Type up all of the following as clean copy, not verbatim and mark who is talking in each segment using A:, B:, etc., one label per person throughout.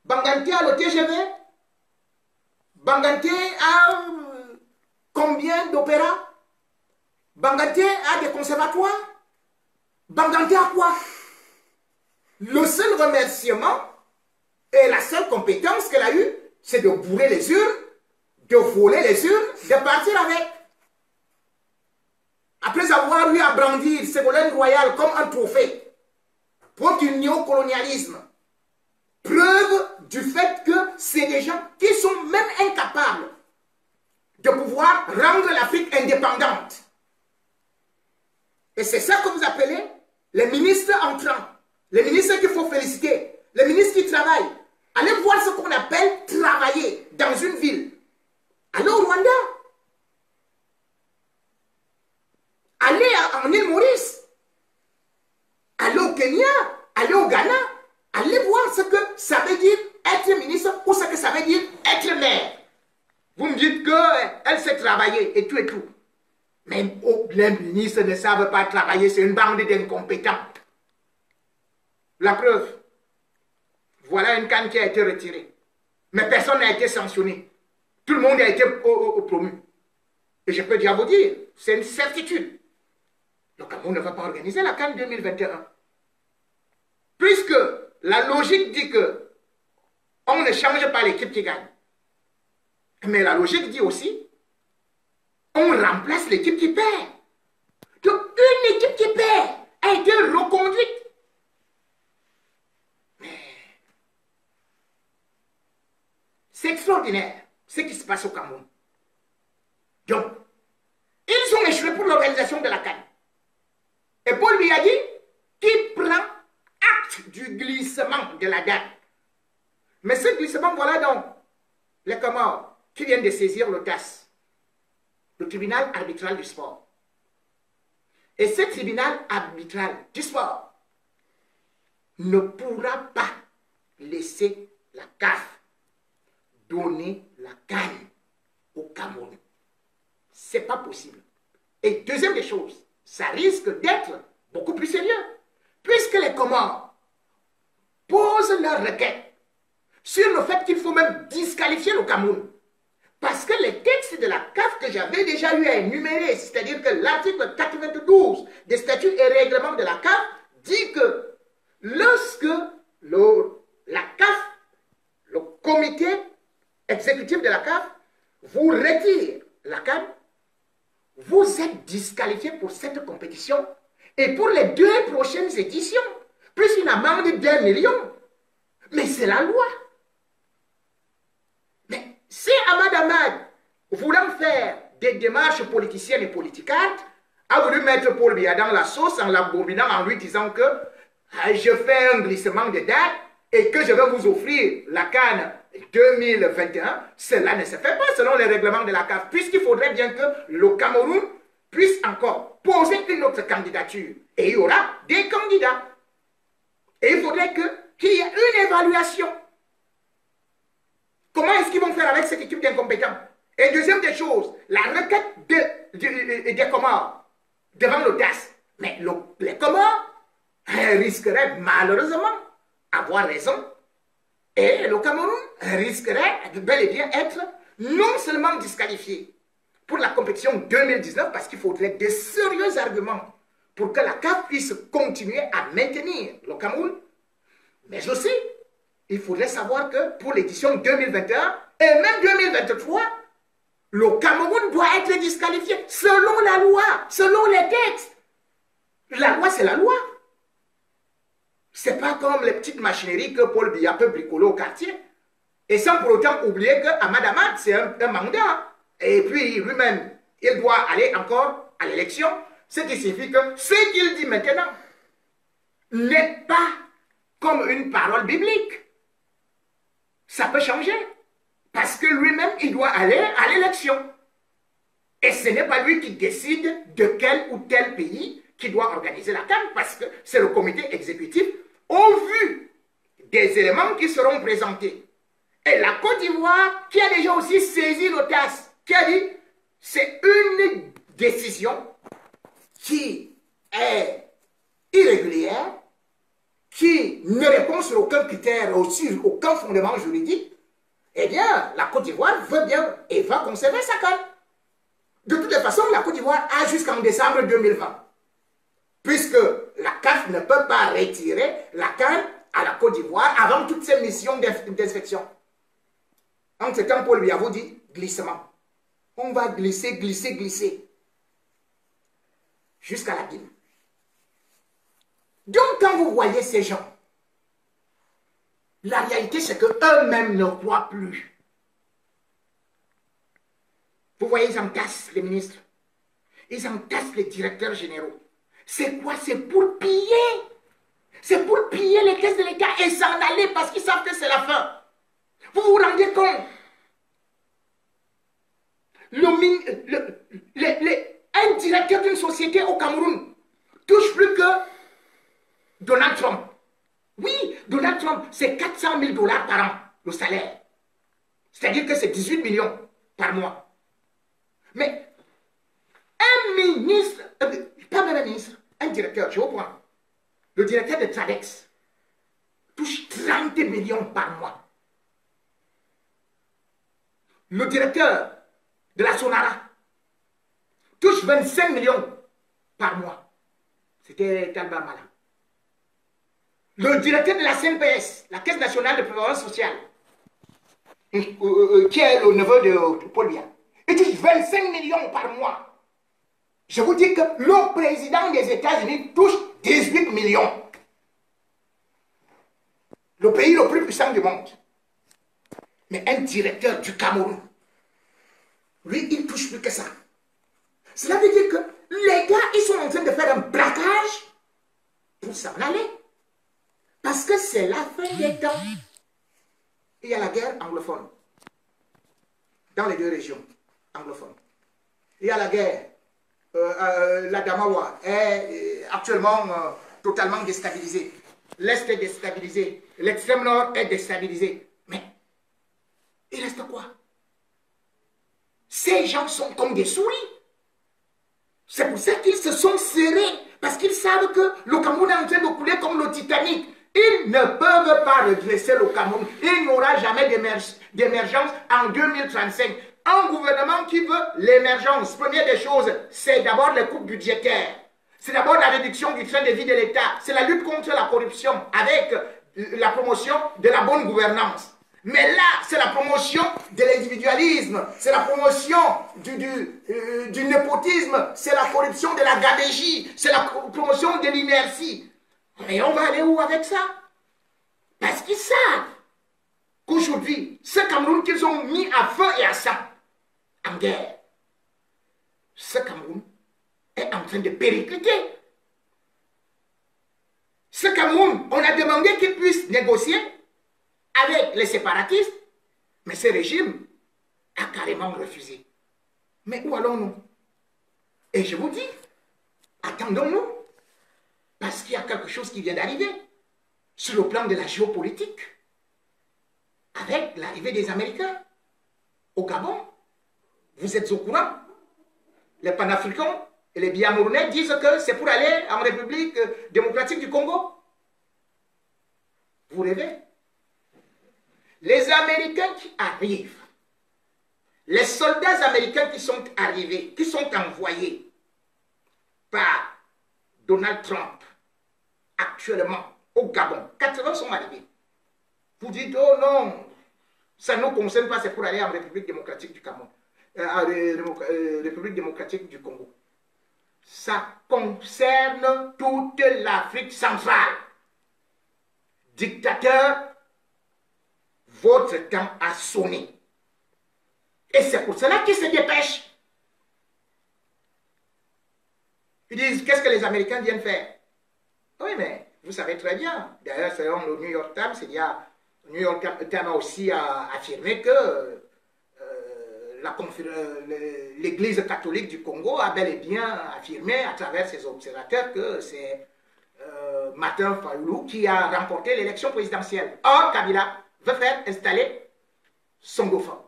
A: Banganté a le TGV. Banganté a combien d'opéras? Banganté a des conservatoires. Banganté a quoi? Le seul remerciement et la seule compétence qu'elle a eue, c'est de bourrer les urnes, de voler les urnes, de partir avec. Après avoir eu à brandir Ségolène Royal comme un trophée, preuve du néocolonialisme, preuve du fait que c'est des gens qui sont même incapables de pouvoir rendre l'Afrique indépendante. Et c'est ça que vous appelez les ministres entrants, les ministres qu'il faut féliciter, les ministres qui travaillent. Allez voir ce qu'on appelle travailler dans une ville. Allez au Rwanda. Allez en île Maurice. Allez au Kenya. Allez au Ghana. Allez voir ce que ça veut dire être ministre ou ce que ça veut dire être maire. Vous me dites qu'elle sait travailler et tout et tout. Mais les ministres ne savent pas travailler, c'est une bande d'incompétents. La preuve, voilà une canne qui a été retirée. Mais personne n'a été sanctionné. Tout le monde a été promu. Et je peux déjà vous dire, c'est une certitude. Le Cameroun ne va pas organiser la CAN 2021. Puisque la logique dit que on ne change pas l'équipe qui gagne. Mais la logique dit aussi, on remplace l'équipe qui perd. Donc une équipe qui perd a été reconduite. Mais c'est extraordinaire ce qui se passe au Cameroun. Donc, ils ont échoué pour l'organisation de la CAN. Et Paul lui a dit qu'il prend acte du glissement de la date. Mais ce glissement, voilà donc les Comores qui viennent de saisir le TAS, le tribunal arbitral du sport. Et ce tribunal arbitral du sport ne pourra pas laisser la CAF donner la CAN au Cameroun. Ce n'est pas possible. Et deuxième des choses, ça risque d'être beaucoup plus sérieux. Puisque les Comores posent leur requête sur le fait qu'il faut même disqualifier le Cameroun. Parce que les textes de la CAF que j'avais déjà eu à énumérer, c'est-à-dire que l'article 92 des statuts et règlements de la CAF dit que lorsque la CAF, le comité exécutif de la CAF, vous retire la CAN, vous êtes disqualifié pour cette compétition et pour les 2 prochaines éditions, plus une amende d'1 million. Mais c'est la loi. Mais si Ahmad, voulant faire des démarches politiciennes et politicardes, a voulu mettre Paul Biya dans la sauce en l'abominant, en lui disant que je fais un glissement de date et que je vais vous offrir la CAN 2021, cela ne se fait pas selon les règlements de la CAF, puisqu'il faudrait bien que le Cameroun puisse encore poser une autre candidature. Et il y aura des candidats. Et il faudrait qu'il y ait une évaluation. Comment est-ce qu'ils vont faire avec cette équipe d'incompétents? Et deuxième des choses, la requête des Comores devant le TAS. Mais les Comores risqueraient malheureusement avoir raison. Et le Cameroun risquerait de bel et bien être non seulement disqualifié pour la compétition 2019, parce qu'il faudrait des sérieux arguments pour que la CAF puisse continuer à maintenir le Cameroun, mais aussi, il faudrait savoir que pour l'édition 2021 et même 2023, le Cameroun doit être disqualifié selon la loi, selon les textes. La loi, c'est la loi. Ce n'est pas comme les petites machineries que Paul Biya peut bricoler au quartier. Et sans pour autant oublier que Ahmad, c'est un mandat. Et puis lui-même, il doit aller encore à l'élection. Ce qui signifie que ce qu'il dit maintenant n'est pas comme une parole biblique. Ça peut changer. Parce que lui-même, il doit aller à l'élection. Et ce n'est pas lui qui décide de quel ou tel pays qui doit organiser la CAN, parce que c'est le comité exécutif au vu des éléments qui seront présentés. Et la Côte d'Ivoire, qui a déjà aussi saisi le TAS, qui a dit c'est une décision qui est irrégulière, qui ne répond sur aucun critère ou sur aucun fondement juridique, eh bien, la Côte d'Ivoire veut bien et va conserver sa canne. De toutes les façons, la Côte d'Ivoire a jusqu'en décembre 2020. Puisque la CAF ne peut pas retirer la canne à la Côte d'Ivoire avant toutes ces missions d'inspection. En ce temps, Paul Biya vous dit glissement. On va glisser, glisser, glisser. Jusqu'à la Guinée. Donc, quand vous voyez ces gens, la réalité, c'est qu'eux-mêmes ne croient plus. Vous voyez, ils entassent les ministres. Ils entassent les directeurs généraux. C'est quoi? C'est pour piller. C'est pour piller les caisses de l'État et s'en aller parce qu'ils savent que c'est la fin. Vous vous rendez compte? Un directeur d'une société au Cameroun touche plus que Donald Trump. Oui, Donald Trump, c'est 400 000 $ par an, le salaire. C'est-à-dire que c'est 18 millions par mois. Mais un ministre, pas même un ministre, un directeur, je vous prends. Le directeur de Tradex touche 30 millions par mois. Le directeur de la Sonara touche 25 millions par mois. C'était Talba Mala. Le directeur de la CNPS, la Caisse nationale de prévoyance sociale, qui est le neveu de Paul Biya, il touche 25 millions par mois. Je vous dis que le président des États-Unis touche 18 millions. Le pays le plus puissant du monde. Mais un directeur du Cameroun, lui, il touche plus que ça. Cela veut dire que les gars, ils sont en train de faire un braquage pour s'en aller. Parce que c'est la fin des temps. Il y a la guerre anglophone dans les deux régions anglophones. Il y a la guerre. La Damawa est actuellement totalement déstabilisée. L'Est est déstabilisé. L'extrême nord est déstabilisé. Mais il reste quoi? Ces gens sont comme des souris. C'est pour ça qu'ils se sont serrés. Parce qu'ils savent que le Cameroun est en train de couler comme le Titanic. Ils ne peuvent pas redresser le Cameroun. Il n'y aura jamais d'émergence en 2035. Un gouvernement qui veut l'émergence, première des choses, c'est d'abord les coupes budgétaires. C'est d'abord la réduction du train de vie de l'État. C'est la lutte contre la corruption avec la promotion de la bonne gouvernance. Mais là, c'est la promotion de l'individualisme, c'est la promotion du népotisme, c'est la corruption de la gabegie, c'est la promotion de l'inertie. Mais on va aller où avec ça? Parce qu'ils savent qu'aujourd'hui, ce Cameroun qu'ils ont mis à feu et à sang, en guerre, ce Cameroun est en train de péricliter. Ce Cameroun, on a demandé qu'il puisse négocier avec les séparatistes, mais ce régime a carrément refusé. Mais où allons-nous? Et je vous dis, attendons-nous, parce qu'il y a quelque chose qui vient d'arriver sur le plan de la géopolitique, avec l'arrivée des Américains au Gabon. Vous êtes au courant? Les panafricains et les Biamournais disent que c'est pour aller en République démocratique du Congo. Vous rêvez? Les Américains qui arrivent, les soldats américains qui sont arrivés, qui sont envoyés par Donald Trump actuellement au Gabon, 80 sont arrivés. Vous dites, oh non, ça ne nous concerne pas, c'est pour aller en République démocratique du Cameroun, République démocratique du Congo. Ça concerne toute l'Afrique centrale. Dictateur, votre temps a sonné. Et c'est pour cela qu'ils se dépêchent. Ils disent, qu'est-ce que les Américains viennent faire? Oui, mais vous savez très bien. D'ailleurs, selon le New York Times, le New York Times a aussi affirmé que l'Église catholique du Congo a bel et bien affirmé à travers ses observateurs que c'est Martin Fayulu qui a remporté l'élection présidentielle. Or, Kabila veut faire installer son dauphin.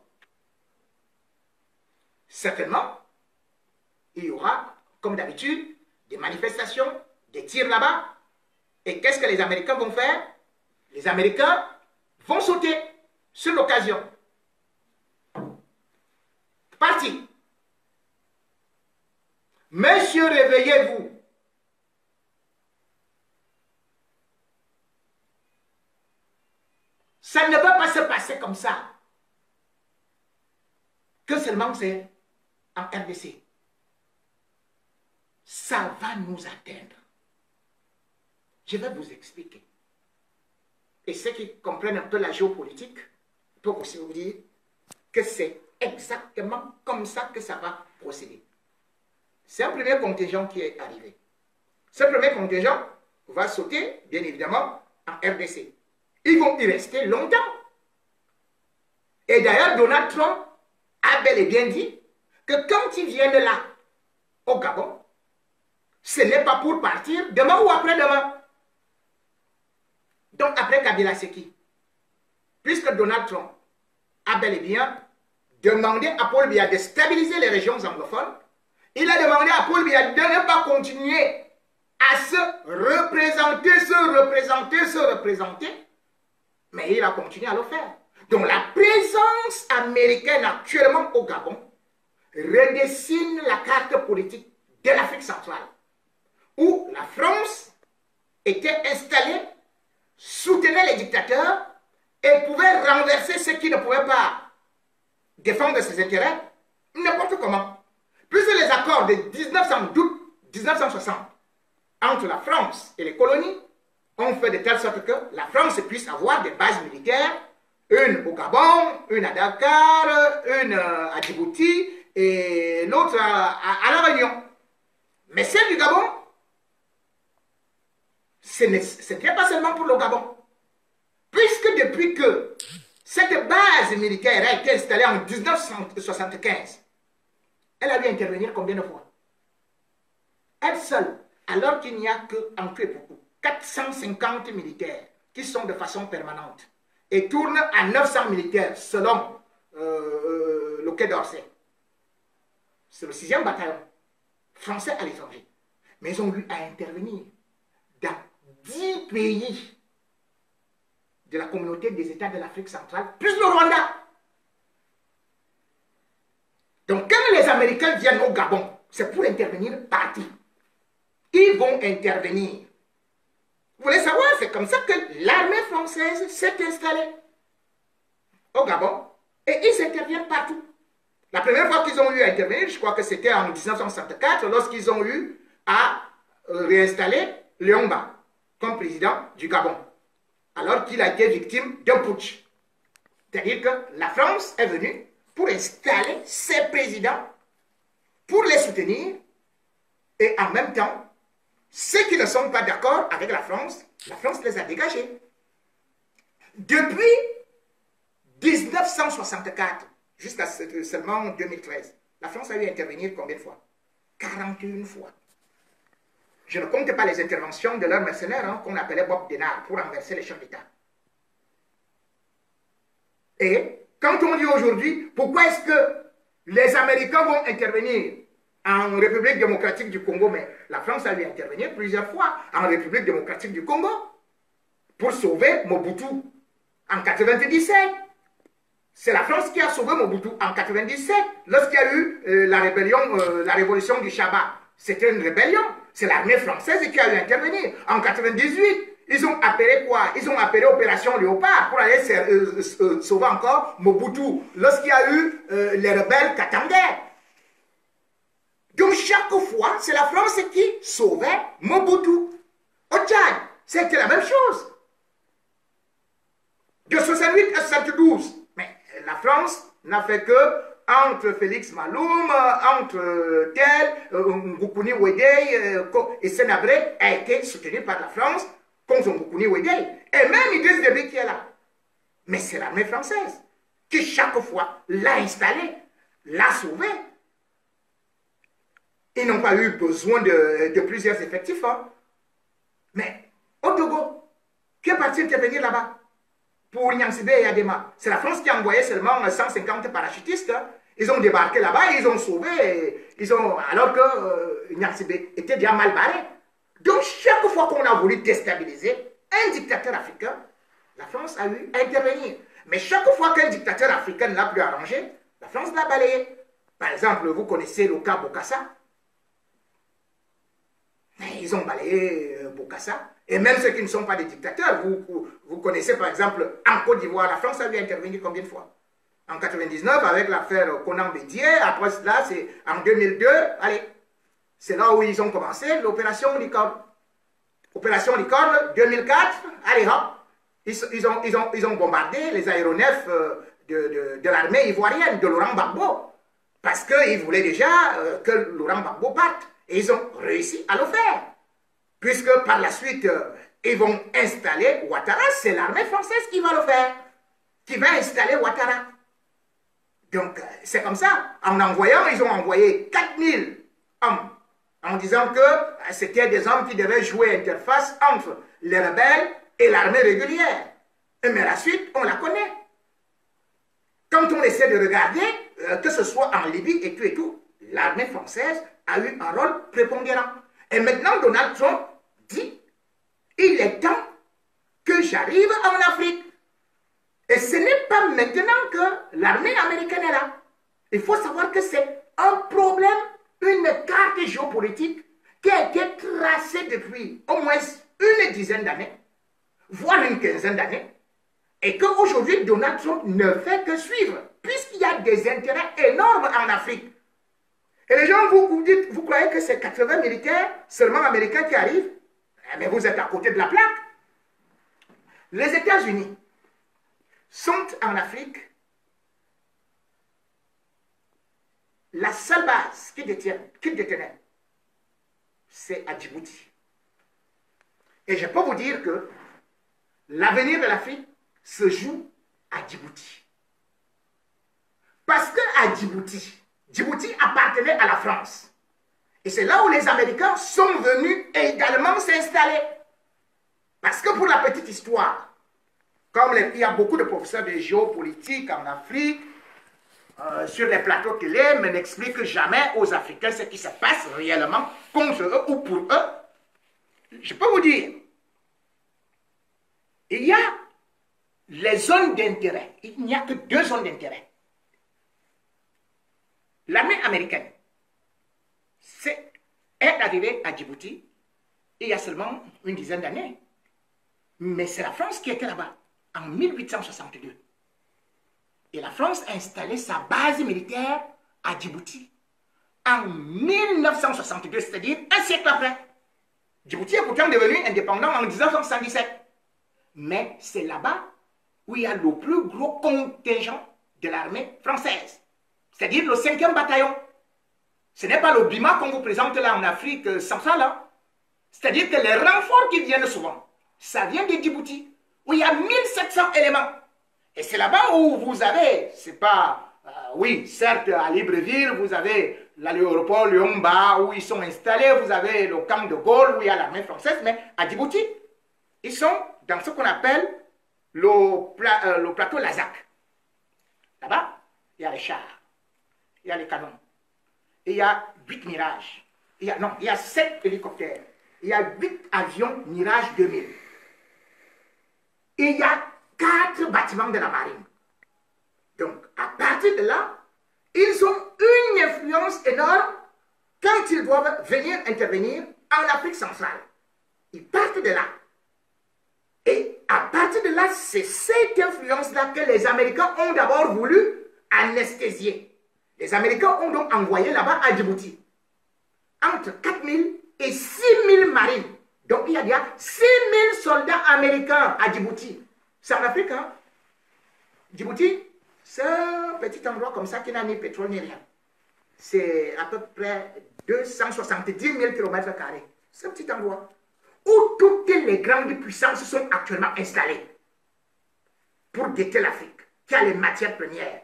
A: Certainement, il y aura, comme d'habitude, des manifestations, des tirs là-bas. Et qu'est-ce que les Américains vont faire? les Américains vont sauter sur l'occasion. Parti. Monsieur, réveillez-vous. Ça ne va pas se passer comme ça. Que seulement c'est en RDC. Ça va nous atteindre. Je vais vous expliquer. Et ceux qui comprennent un peu la géopolitique peuvent aussi vous dire que c'est exactement comme ça que ça va procéder. C'est un premier contingent qui est arrivé. Ce premier contingent va sauter, bien évidemment, en RDC. Ils vont y rester longtemps. Et d'ailleurs, Donald Trump a bel et bien dit que quand ils viennent là, au Gabon, ce n'est pas pour partir demain ou après-demain. Donc après Kabila, c'est qui? Puisque Donald Trump a bel et bien demandé à Paul Biya de stabiliser les régions anglophones, il a demandé à Paul Biya de ne pas continuer à se représenter, mais il a continué à le faire. Donc la présence américaine actuellement au Gabon redessine la carte politique de l'Afrique centrale, où la France était installée, soutenait les dictateurs et pouvait renverser ceux qui ne pouvaient pas défendre ses intérêts n'importe comment. Puisque les accords de 1960 entre la France et les colonies ont fait de telle sorte que la France puisse avoir des bases militaires, une au Gabon, une à Dakar, une à Djibouti et l'autre à La Réunion. Mais celle du Gabon, ce n'était pas seulement pour le Gabon. Puisque depuis que cette base militaire a été installée en 1975, elle a dû intervenir combien de fois? Elle seule, alors qu'il n'y a qu'en tout et pour tout 450 militaires qui sont de façon permanente et tournent à 900 militaires selon le Quai d'Orsay. C'est le 6e bataillon français à l'étranger. Mais ils ont eu à intervenir dans 10 pays de la communauté des États de l'Afrique centrale, plus le Rwanda. Donc quand les Américains viennent au Gabon, c'est pour intervenir partout. Ils vont intervenir. Vous voulez savoir, c'est comme ça que l'armée française s'est installée au Gabon et ils interviennent partout. La première fois qu'ils ont eu à intervenir, je crois que c'était en 1964, lorsqu'ils ont eu à réinstaller Léomba comme président du Gabon, alors qu'il a été victime d'un putsch. C'est-à-dire que la France est venue pour installer ses présidents, pour les soutenir, et en même temps, ceux qui ne sont pas d'accord avec la France les a dégagés. Depuis 1964 jusqu'à seulement 2013, la France a eu à intervenir combien de fois? 41 fois. Je ne compte pas les interventions de leurs mercenaires qu'on appelait Bob Denard pour renverser les chefs d'État. Et quand on dit aujourd'hui, pourquoi est-ce que les Américains vont intervenir en République démocratique du Congo, mais la France a dû intervenir plusieurs fois en République démocratique du Congo pour sauver Mobutu en 97. C'est la France qui a sauvé Mobutu en 97 lorsqu'il y a eu la révolution du Chaba. C'était une rébellion. C'est l'armée française qui a eu à intervenir. En 98, ils ont appelé quoi? Ils ont appelé Opération Léopard pour aller sauver encore Mobutu lorsqu'il y a eu les rebelles katangais. Donc chaque fois, c'est la France qui sauvait Mobutu. Au Tchad, c'était la même chose. De 68 à 72. Mais la France n'a fait que, entre Félix Maloum, entre Tel, Ngoukouni Wedey et Sénabré, a été soutenu par la France contre Ngoukouni Wedey. Et même Idriss Déby qui est là. Mais c'est l'armée française qui chaque fois l'a installé, l'a sauvé. Ils n'ont pas eu besoin de plusieurs effectifs. Hein. Mais au Togo, qui est parti intervenir là-bas pour Nyansibé et Adema? C'est la France qui a envoyé seulement 150 parachutistes. Hein. Ils ont débarqué là-bas, ils ont sauvé, alors que Nyansibé était déjà mal barré. Donc chaque fois qu'on a voulu déstabiliser un dictateur africain, la France a eu à intervenir. Mais chaque fois qu'un dictateur africain n'a plus arrangé, la France l'a balayé. Par exemple, vous connaissez le cas Bokassa. Ils ont balayé Bokassa. Et même ceux qui ne sont pas des dictateurs, vous connaissez par exemple en Côte d'Ivoire, la France a dû intervenir combien de fois? En 99 avec l'affaire Conan Bédier, après cela c'est en 2002, allez, c'est là où ils ont commencé l'opération Licorne. Opération Licorne, 2004, allez hop, ils ont bombardé les aéronefs de l'armée ivoirienne, de Laurent Gbagbo, parce qu'ils voulaient déjà que Laurent Gbagbo parte. Et ils ont réussi à le faire. Puisque par la suite, ils vont installer Ouattara, c'est l'armée française qui va le faire, qui va installer Ouattara. Donc, c'est comme ça. En envoyant, ils ont envoyé 4000 hommes, en disant que c'était des hommes qui devaient jouer interface entre les rebelles et l'armée régulière. Mais la suite, on la connaît. Quand on essaie de regarder, que ce soit en Libye et tout, l'armée française a eu un rôle prépondérant. Et maintenant, Donald Trump dit, il est temps que j'arrive en Afrique. Et ce n'est pas maintenant que l'armée américaine est là. Il faut savoir que c'est un problème, une carte géopolitique qui a été tracée depuis au moins une dizaine d'années, voire une quinzaine d'années, et qu'aujourd'hui, Donald Trump ne fait que suivre, puisqu'il y a des intérêts énormes en Afrique. Et les gens, vous croyez que c'est 80 militaires seulement américains qui arrivent? Mais vous êtes à côté de la plaque. Les États-Unis sont en Afrique la seule base qu'ils détenaient, c'est à Djibouti. Et je peux vous dire que l'avenir de l'Afrique se joue à Djibouti. Parce qu'à Djibouti, Djibouti appartenait à la France. Et c'est là où les Américains sont venus également s'installer. Parce que pour la petite histoire, comme il y a beaucoup de professeurs de géopolitique en Afrique, sur les plateaux télé, mais n'expliquent jamais aux Africains ce qui se passe réellement contre eux ou pour eux. Je peux vous dire, il y a les zones d'intérêt. Il n'y a que deux zones d'intérêt. L'armée américaine est arrivée à Djibouti il y a seulement une dizaine d'années. Mais c'est la France qui était là-bas en 1862. Et la France a installé sa base militaire à Djibouti en 1962, c'est-à-dire un siècle après. Djibouti est pourtant devenu indépendant en 1977. Mais c'est là-bas où il y a le plus gros contingent de l'armée française, c'est-à-dire le 5e bataillon. Ce n'est pas le Bima qu'on vous présente là en Afrique centrale. Hein. C'est-à-dire que les renforts qui viennent souvent, ça vient de Djibouti, où il y a 1700 éléments. Et c'est là-bas où vous avez, c'est pas, oui, certes, à Libreville, vous avez l'aéroport Lyomba, où ils sont installés, vous avez le camp de Gaulle, où il y a l'armée française, mais à Djibouti, ils sont dans ce qu'on appelle le plateau Lazak. Là-bas, il y a les chars, il y a les canons, il y a 8 Mirages, il y a 7 hélicoptères, il y a 8 avions Mirage 2000. Il y a 4 bâtiments de la marine. Donc, à partir de là, ils ont une influence énorme quand ils doivent venir intervenir en Afrique centrale. Ils partent de là. Et à partir de là, c'est cette influence-là que les Américains ont d'abord voulu anesthésier. Les Américains ont donc envoyé là-bas à Djibouti entre 4000 et 6000 marines. Donc il y a déjà 6000 soldats américains à Djibouti. C'est en Afrique, hein? Djibouti, c'est un petit endroit comme ça qui n'a ni pétrole ni rien. C'est à peu près 270 000 km². C'est un petit endroit où toutes les grandes puissances sont actuellement installées pour guetter l'Afrique, qui a les matières premières.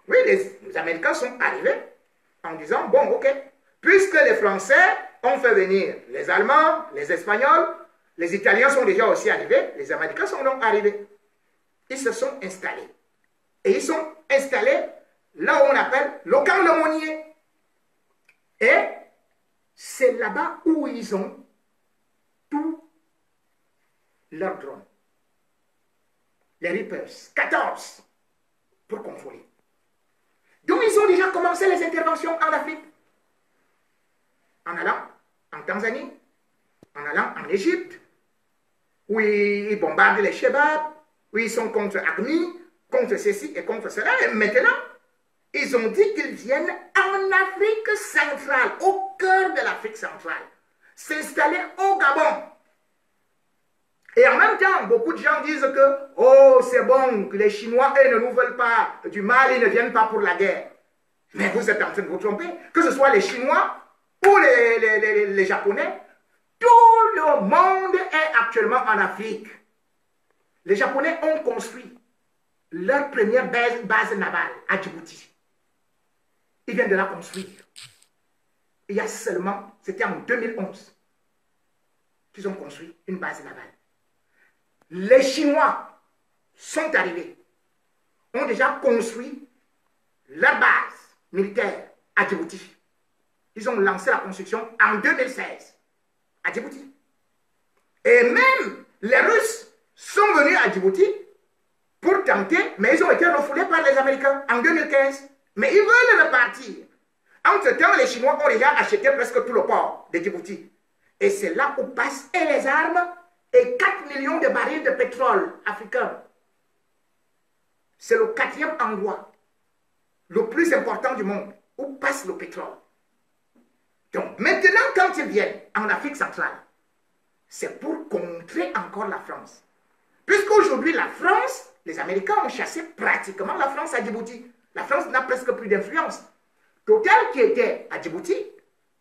A: Oui, les Américains sont arrivés en disant, bon, ok, puisque les Français ont fait venir les Allemands, les Espagnols, les Italiens sont déjà aussi arrivés, les Américains sont donc arrivés. Ils se sont installés. Et ils sont installés là où on appelle le camp Lemonnier. Et c'est là-bas où ils ont tous leurs drones. les Reapers, 14 pour contrôler. Donc ils ont déjà commencé les interventions en Afrique. En allant en Tanzanie, en allant en Égypte, où ils bombardent les Chebabs, où ils sont contre Acme, contre ceci et contre cela. Et maintenant, ils ont dit qu'ils viennent en Afrique centrale, au cœur de l'Afrique centrale, s'installer au Gabon. Et en même temps, beaucoup de gens disent que, oh, c'est bon, que les Chinois, eux, ne nous veulent pas du mal, ils ne viennent pas pour la guerre. Mais vous êtes en train de vous tromper. Que ce soit les Chinois ou les Japonais, tout le monde est actuellement en Afrique. Les Japonais ont construit leur première base navale à Djibouti. Ils viennent de la construire. Il y a seulement, c'était en 2011, qu'ils ont construit une base navale. Les Chinois sont arrivés, ont déjà construit leur base militaire à Djibouti. Ils ont lancé la construction en 2016 à Djibouti. Et même les Russes sont venus à Djibouti pour tenter, mais ils ont été refoulés par les Américains en 2015. Mais ils veulent repartir. Entre-temps, les Chinois ont déjà acheté presque tout le port de Djibouti. Et c'est là où passent et les armes et 4 millions de barils de pétrole africain. C'est le 4e endroit, le plus important du monde, où passe le pétrole. Donc maintenant, quand ils viennent en Afrique centrale, c'est pour contrer encore la France. Puisqu'aujourd'hui, la France, les Américains ont chassé pratiquement la France à Djibouti. La France n'a presque plus d'influence. Total, qui était à Djibouti,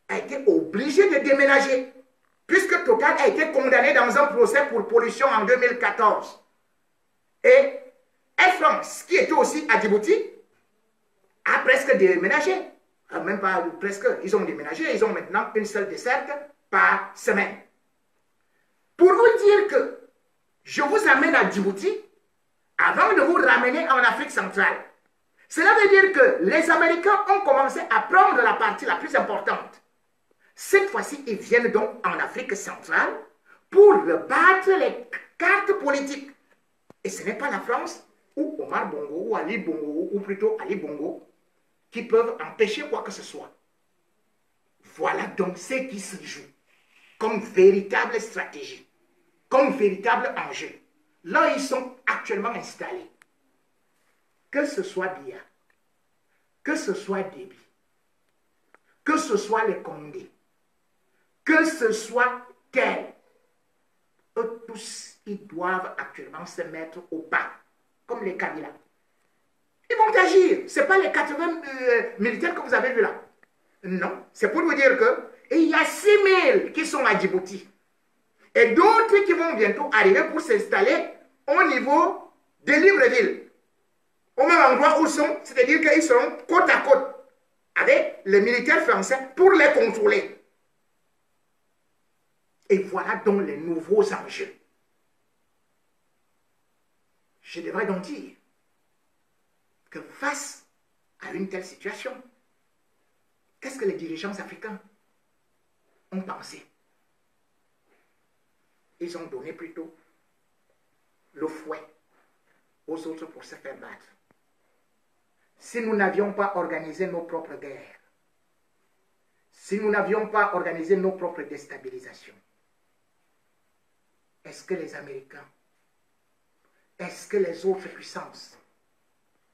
A: a été obligé de déménager, puisque Total a été condamné dans un procès pour pollution en 2014. Et Air France, qui était aussi à Djibouti, a presque déménagé. Même pas presque, ils ont déménagé, ils ont maintenant une seule desserte par semaine. Pour vous dire que je vous amène à Djibouti avant de vous ramener en Afrique centrale. Cela veut dire que les Américains ont commencé à prendre la partie la plus importante. Cette fois-ci, ils viennent donc en Afrique centrale pour rebattre les cartes politiques. Et ce n'est pas la France ou Omar Bongo ou Ali Bongo, ou plutôt Ali Bongo, qui peuvent empêcher quoi que ce soit. Voilà donc ce qui se joue comme véritable stratégie, comme véritable enjeu. Là, ils sont actuellement installés. Que ce soit Biya, que ce soit Déby, que ce soit les Condé, que ce soit tel, eux tous, ils doivent actuellement se mettre au pas, comme les Kabila. Ils vont agir. Ce n'est pas les 80 militaires que vous avez vus là. Non, c'est pour vous dire que il y a 6000 qui sont à Djibouti. Et d'autres qui vont bientôt arriver pour s'installer au niveau de Libreville. Au même endroit où ils sont, c'est-à-dire qu'ils seront côte à côte avec les militaires français pour les contrôler. Et voilà donc les nouveaux enjeux. Je devrais donc dire que face à une telle situation, qu'est-ce que les dirigeants africains ont pensé? Ils ont donné plutôt le fouet aux autres pour se faire battre. Si nous n'avions pas organisé nos propres guerres, si nous n'avions pas organisé nos propres déstabilisations, est-ce que les Américains, est-ce que les autres puissances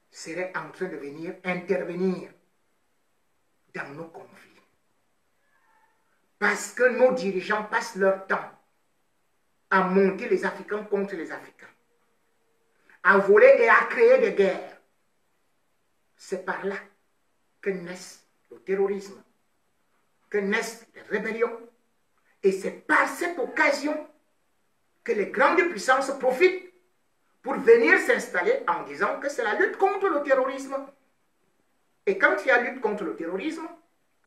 A: seraient en train de venir intervenir dans nos conflits? Parce que nos dirigeants passent leur temps à monter les Africains contre les Africains, à voler et à créer des guerres. C'est par là que naissent le terrorisme, que naissent les rébellions. Et c'est par cette occasion que les grandes puissances profitent pour venir s'installer en disant que c'est la lutte contre le terrorisme. Et quand il y a lutte contre le terrorisme,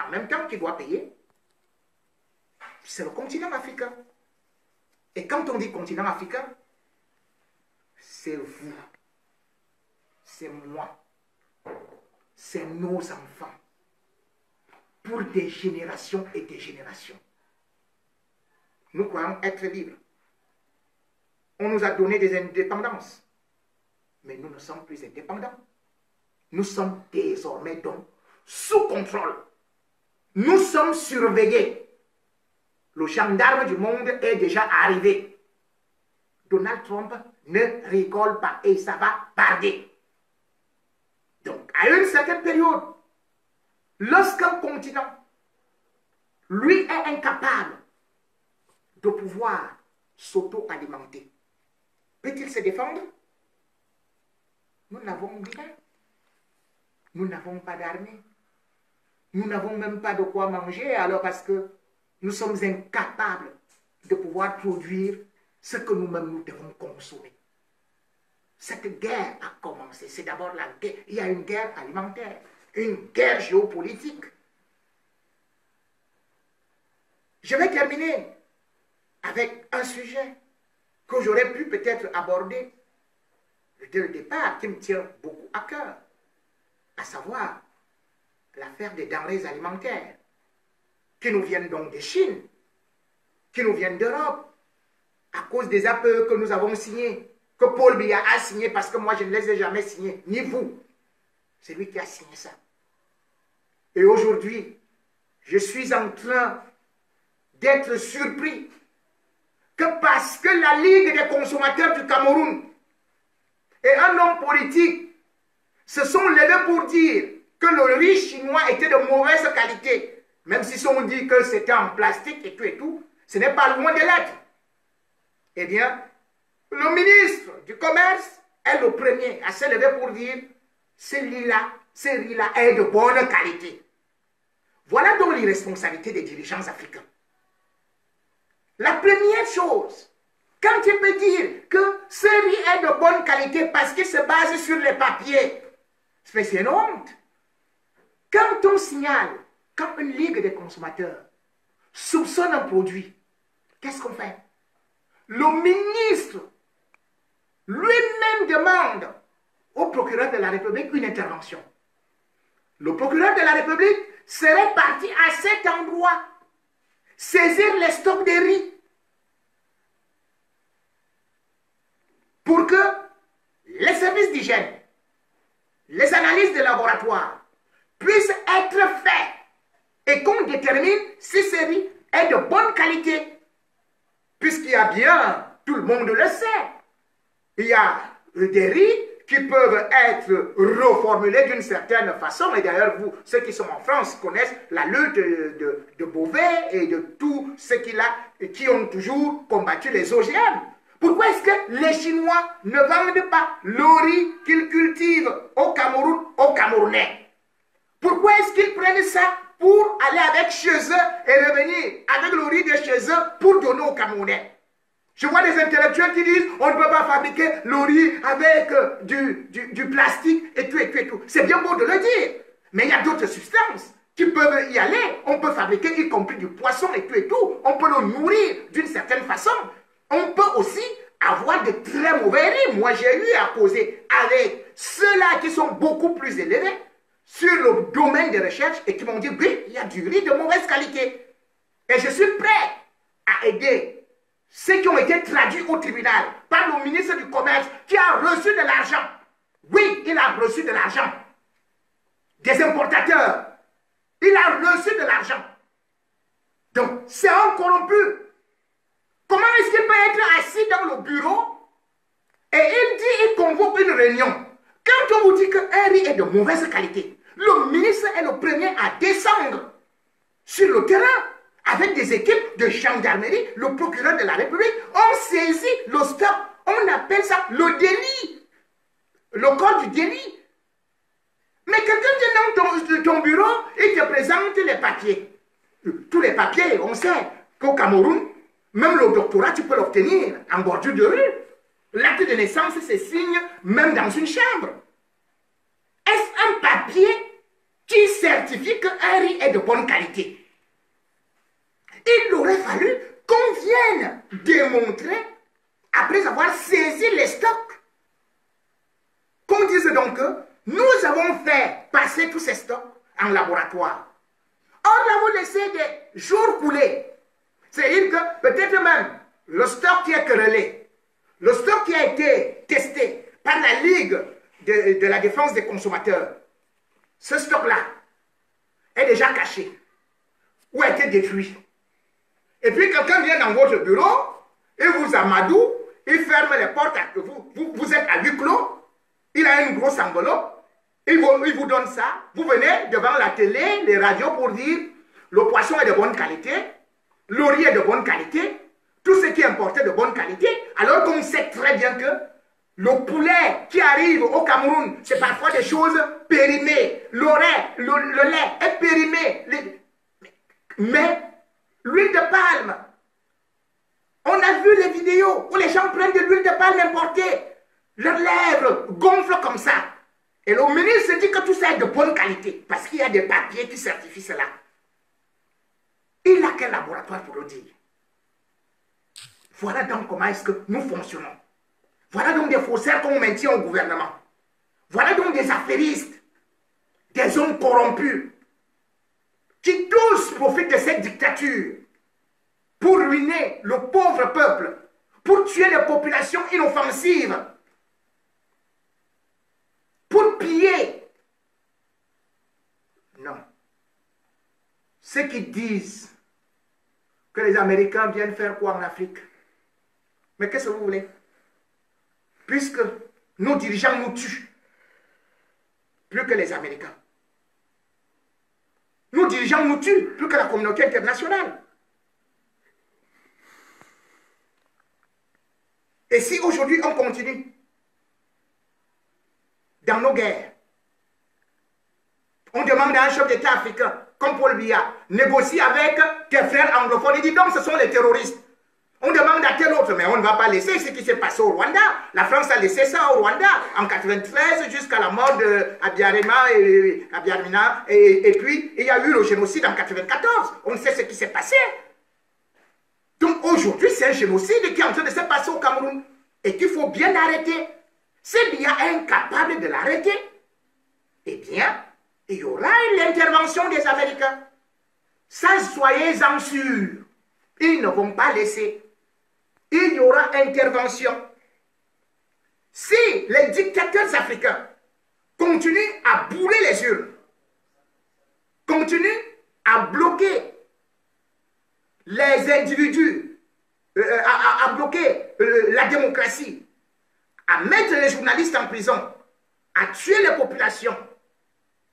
A: en même temps qui doit payer, c'est le continent africain. Et quand on dit continent africain, c'est vous, c'est moi, c'est nos enfants, pour des générations et des générations. Nous croyons être libres. On nous a donné des indépendances. Mais nous ne sommes plus indépendants. Nous sommes désormais donc sous contrôle. Nous sommes surveillés. Le gendarme du monde est déjà arrivé. Donald Trump ne rigole pas et ça va tarder. Donc, à une certaine période, lorsqu'un continent, lui, est incapable de pouvoir s'auto-alimenter, peut-il se défendre? Nous n'avons rien. Nous n'avons pas d'armée. Nous n'avons même pas de quoi manger, alors parce que nous sommes incapables de pouvoir produire ce que nous-mêmes nous devons consommer. Cette guerre a commencé. C'est d'abord la guerre. Il y a une guerre alimentaire, une guerre géopolitique. Je vais terminer avec un sujet que j'aurais pu peut-être aborder dès le départ, qui me tient beaucoup à cœur, à savoir l'affaire des denrées alimentaires, qui nous viennent donc de Chine, qui nous viennent d'Europe, à cause des APE que nous avons signés, que Paul Biya a signé, parce que moi je ne les ai jamais signés, ni vous. C'est lui qui a signé ça. Et aujourd'hui, je suis en train d'être surpris que parce que la Ligue des consommateurs du Cameroun et un homme politique se sont levés pour dire que le riz chinois était de mauvaise qualité, même si on dit que c'était en plastique et tout, ce n'est pas loin de l'être. Eh bien, le ministre du Commerce est le premier à se lever pour dire ce riz-là est de bonne qualité. Voilà donc l'irresponsabilité des dirigeants africains. La première chose, quand tu peux dire que ce riz est de bonne qualité parce qu'il se base sur les papiers, c'est une honte. Quand on signale, quand une ligue des consommateurs soupçonne un produit, qu'est-ce qu'on fait? Le ministre lui-même demande au procureur de la République une intervention. Le procureur de la République serait parti à cet endroit saisir les stocks de riz pour que les services d'hygiène, les analyses de laboratoire puissent être faits et qu'on détermine si ce riz est de bonne qualité. Puisqu'il y a bien, tout le monde le sait, il y a des riz qui peuvent être reformulés d'une certaine façon. Et d'ailleurs, vous, ceux qui sont en France, connaissent la lutte de Beauvais et de tous ceux qui ont toujours combattu les OGM. Pourquoi est-ce que les Chinois ne vendent pas le riz qu'ils cultivent au Cameroun aux Camerounais? Pourquoi est-ce qu'ils prennent ça pour aller avec chez eux et revenir avec le riz de chez eux pour donner aux Camerounais? Je vois des intellectuels qui disent on ne peut pas fabriquer le riz avec du plastique et tout. C'est bien beau de le dire, mais il y a d'autres substances qui peuvent y aller. On peut fabriquer y compris du poisson et tout. On peut le nourrir d'une certaine façon. On peut aussi avoir de très mauvais riz. Moi, j'ai eu à causer avec ceux-là qui sont beaucoup plus élevés sur le domaine de recherche et qui m'ont dit oui, il y a du riz de mauvaise qualité. Et je suis prêt à aider ceux qui ont été traduits au tribunal par le ministre du Commerce qui a reçu de l'argent. Oui, il a reçu de l'argent. Des importateurs. Il a reçu de l'argent. Donc, c'est un corrompu. Comment est-ce qu'il peut être assis dans le bureau et il convoque une réunion? Quand on vous dit qu'un riz est de mauvaise qualité, le ministre est le premier à descendre sur le terrain avec des équipes de gendarmerie, le procureur de la République, on saisit le stock. On appelle ça le délit. Le code du délit. Mais quelqu'un vient dans ton bureau et te présente les papiers. Tous les papiers, on sait qu'au Cameroun, même le doctorat, tu peux l'obtenir en bordure de rue. L'acte de naissance se signe même dans une chambre. Est-ce un papier qui certifie qu'un riz est de bonne qualité? Il aurait fallu qu'on vienne démontrer, après avoir saisi les stocks, qu'on dise donc que nous avons fait passer tous ces stocks en laboratoire. Or, nous avons laissé des jours couler. C'est-à-dire que peut-être même le stock qui est querellé, le stock qui a été testé, par la Ligue de la défense des consommateurs. Ce stock-là est déjà caché ou a été détruit. Et puis quelqu'un vient dans votre bureau, il vous amadoue, il ferme les portes, vous êtes à huis clos, il a une grosse enveloppe, il vous donne ça, vous venez devant la télé, les radios pour dire le poisson est de bonne qualité, le riz est de bonne qualité, tout ce qui est importé est de bonne qualité, alors qu'on sait très bien que le poulet qui arrive au Cameroun, c'est parfois des choses périmées, le lait est périmé, mais l'huile de palme, on a vu les vidéos où les gens prennent de l'huile de palme importée, leurs lèvres gonflent comme ça. Et le ministre dit que tout ça est de bonne qualité, parce qu'il y a des papiers qui certifient cela. Il a quel laboratoire pour le dire? Voilà donc comment est-ce que nous fonctionnons. Voilà donc des faussaires qu'on maintient au gouvernement. Voilà donc des affairistes, des hommes corrompus, qui tous profitent de cette dictature pour ruiner le pauvre peuple, pour tuer les populations inoffensives, pour piller. Non. Ceux qui disent que les Américains viennent faire quoi en Afrique? Mais qu'est-ce que vous voulez? Puisque nos dirigeants nous tuent, plus que les Américains. Nos dirigeants nous tuent, plus que la communauté internationale. Et si aujourd'hui on continue dans nos guerres, on demande à un chef d'État africain, comme Paul Biya, négocie avec tes frères anglophones, il dit donc ce sont les terroristes. On demande à tel autre, mais on ne va pas laisser ce qui s'est passé au Rwanda. La France a laissé ça au Rwanda en 1993 jusqu'à la mort d'Abiyarimana. Et puis, il y a eu le génocide en 1994. On sait ce qui s'est passé. Donc aujourd'hui, c'est un génocide qui est en train de se passer au Cameroun et qu'il faut bien arrêter. Si Biya est incapable de l'arrêter, eh bien, il y aura l'intervention des Américains. Ça, soyez-en sûrs. Ils ne vont pas laisser. Il y aura intervention. Si les dictateurs africains continuent à bourrer les urnes, continuent à bloquer les individus, à bloquer la démocratie, à mettre les journalistes en prison, à tuer les populations,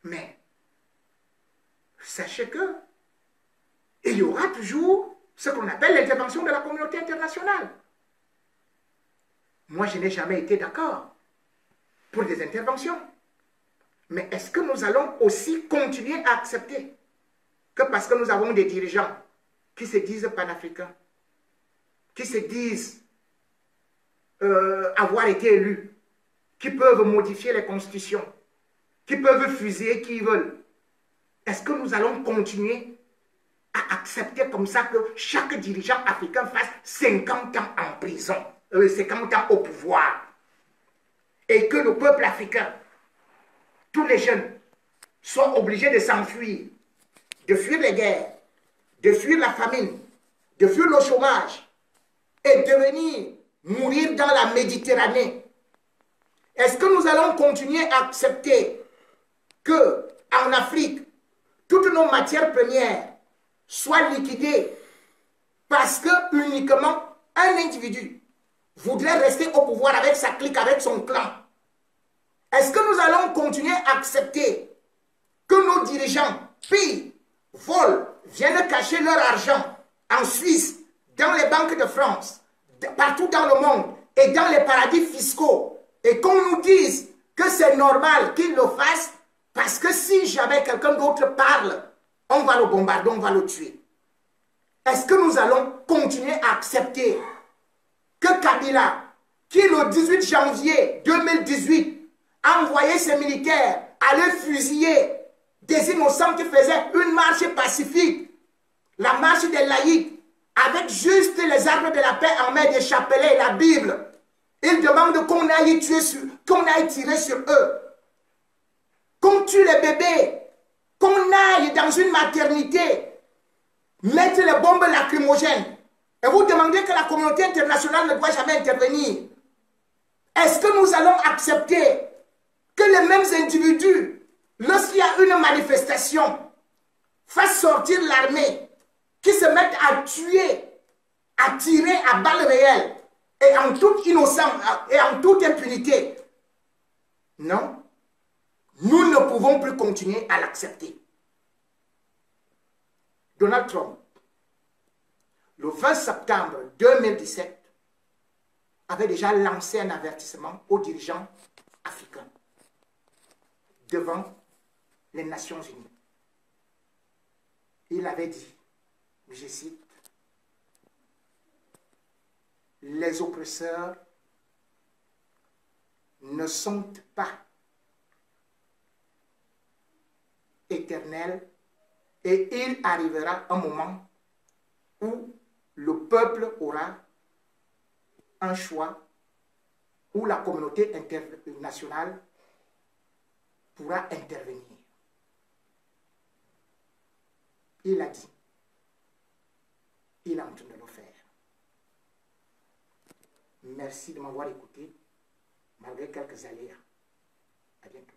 A: mais sachez que il y aura toujours ce qu'on appelle l'intervention de la communauté internationale. Moi, je n'ai jamais été d'accord pour des interventions. Mais est-ce que nous allons aussi continuer à accepter que parce que nous avons des dirigeants qui se disent panafricains, qui se disent avoir été élus, qui peuvent modifier les constitutions, qui peuvent fusiller qui ils veulent, est-ce que nous allons continuer à accepter comme ça que chaque dirigeant africain fasse 50 ans en prison, 50 ans au pouvoir, et que le peuple africain, tous les jeunes, soient obligés de s'enfuir, de fuir les guerres, de fuir la famine, de fuir le chômage, et de venir mourir dans la Méditerranée? Est-ce que nous allons continuer à accepter que en Afrique, toutes nos matières premières soient liquidées parce que uniquement un individu voudrait rester au pouvoir avec sa clique, avec son clan? Est-ce que nous allons continuer à accepter que nos dirigeants pillent, volent, viennent cacher leur argent en Suisse, dans les banques de France, partout dans le monde et dans les paradis fiscaux, et qu'on nous dise que c'est normal qu'ils le fassent parce que si jamais quelqu'un d'autre parle, on va le bombarder, on va le tuer? Est-ce que nous allons continuer à accepter que Kabila, qui le 18 janvier 2018 a envoyé ses militaires aller fusiller des innocents qui faisaient une marche pacifique, la marche des laïcs, avec juste les armes de la paix en main, des chapelets et la Bible? Il demande qu'on aille tirer sur eux, qu'on tue les bébés, qu'on aille dans une maternité, mettre les bombes lacrymogènes. Et vous demandez que la communauté internationale ne doit jamais intervenir. Est-ce que nous allons accepter que les mêmes individus, lorsqu'il y a une manifestation, fassent sortir l'armée, qui se mettent à tuer, à tirer à balles réelles, et en toute innocence, et en toute impunité? Non, nous ne pouvons plus continuer à l'accepter. Donald Trump, le 20 septembre 2017, avait déjà lancé un avertissement aux dirigeants africains devant les Nations Unies. Il avait dit, je cite, « Les oppresseurs ne sont pas éternels et il arrivera un moment où le peuple aura un choix, où la communauté internationale pourra intervenir. » Il a dit, il est en train de le faire. Merci de m'avoir écouté, malgré quelques aléas. À bientôt.